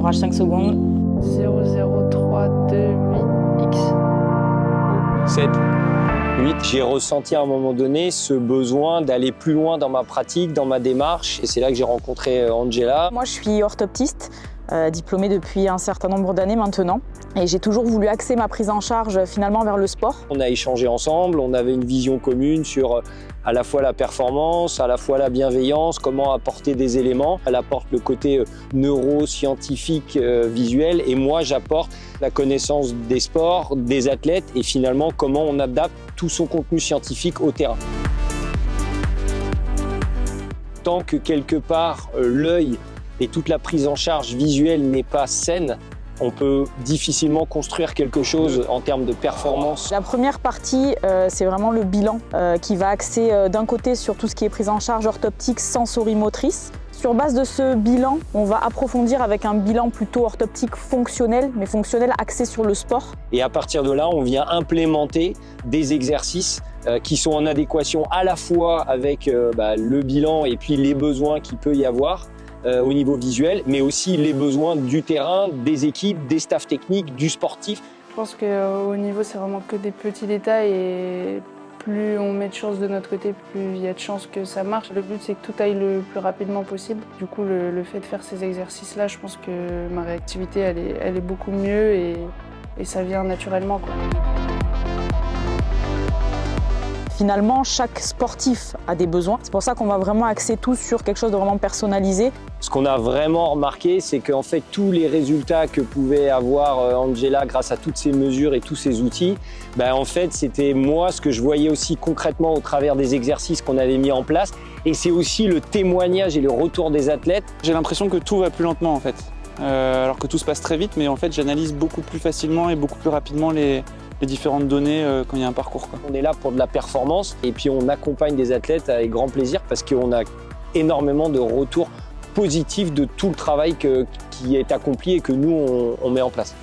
courage 5 secondes. 00328X. 7, 8. J'ai ressenti à un moment donné ce besoin d'aller plus loin dans ma pratique, dans ma démarche. Et c'est là que j'ai rencontré Angela. Moi, je suis orthoptiste, diplômée depuis un certain nombre d'années maintenant. Et j'ai toujours voulu axer ma prise en charge finalement vers le sport. On a échangé ensemble, on avait une vision commune sur à la fois la performance, à la fois la bienveillance, comment apporter des éléments. Elle apporte le côté neuroscientifique, visuel, et moi j'apporte la connaissance des sports, des athlètes, et finalement comment on adapte tout son contenu scientifique au terrain. Tant que quelque part l'œil et toute la prise en charge visuelle n'est pas saine, on peut difficilement construire quelque chose en termes de performance. La première partie, c'est vraiment le bilan qui va axer d'un côté sur tout ce qui est prise en charge orthoptique, sensorimotrice. Sur base de ce bilan, on va approfondir avec un bilan plutôt orthoptique fonctionnel, mais fonctionnel axé sur le sport. Et à partir de là, on vient implémenter des exercices qui sont en adéquation à la fois avec le bilan et puis les besoins qu'il peut y avoir au niveau visuel, mais aussi les besoins du terrain, des équipes, des staffs techniques, du sportif. Je pense qu'au niveau, c'est vraiment que des petits détails et plus on met de chance de notre côté, plus il y a de chances que ça marche. Le but, c'est que tout aille le plus rapidement possible. Du coup, le fait de faire ces exercices-là, je pense que ma réactivité, elle est beaucoup mieux et ça vient naturellement, quoi. Finalement, chaque sportif a des besoins. C'est pour ça qu'on va vraiment axer tous sur quelque chose de vraiment personnalisé. Ce qu'on a vraiment remarqué, c'est qu'en fait, tous les résultats que pouvait avoir Angela grâce à toutes ces mesures et tous ces outils, en fait, c'était moi ce que je voyais aussi concrètement au travers des exercices qu'on avait mis en place. Et c'est aussi le témoignage et le retour des athlètes. J'ai l'impression que tout va plus lentement en fait, alors que tout se passe très vite, mais en fait, j'analyse beaucoup plus facilement et beaucoup plus rapidement les différentes données quand il y a un parcours, quoi. On est là pour de la performance et puis on accompagne des athlètes avec grand plaisir parce qu'on a énormément de retours positifs de tout le travail qui est accompli et que nous, on met en place.